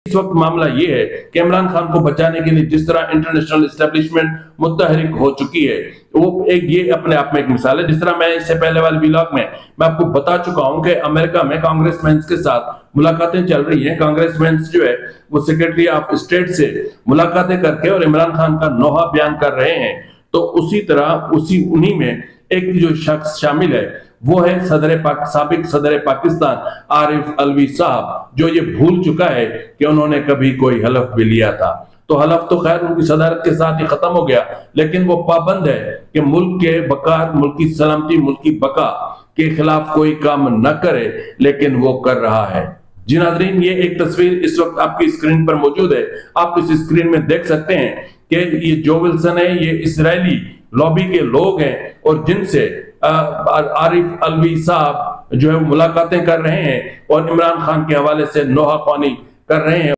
इस वक्त मामला ये है कि इमरान खान को बचाने के लिए जिस तरह इंटरनेशनल एस्टेब्लिशमेंट मुतहरिक हो चुकी है, वो एक ये अपने आप में एक मिसाल है। जिस तरह मैं इससे पहले वाले व्लॉग में मैं आपको बता चुका हूं कि अमेरिका में कांग्रेसमैन के साथ मुलाकातें चल रही हैं। कांग्रेसमैन जो है वो सेक्रेटरी ऑफ स्टेट से मुलाकातें करके और इमरान खान का नोहा बयान कर रहे हैं। तो उसी तरह उन्हीं में एक जो शख्स शामिल है वो है साबिक सदर पाकिस्तान आरिफ अलवी साहब, जो ये भूल चुका है कि उन्होंने कभी कोई हलफ भी लिया था। तो हलफ तो खैर उनकी सदारत के साथ ही खत्म हो गया, लेकिन वो पाबंद है कि मुल्क के बकार, मुल्क की सलामती, मुल्क की बका के खिलाफ कोई काम न करे, लेकिन वो कर रहा है। जी नाज़रीन, ये एक तस्वीर इस वक्त आपकी स्क्रीन पर मौजूद है। आप इस स्क्रीन में देख सकते हैं कि ये जो विल्सन है ये इजरायली लॉबी के लोग हैं और जिनसे आरिफ अलवी साहब जो है मुलाकातें कर रहे हैं और इमरान खान के हवाले से नोहा ख्वानी कर रहे हैं।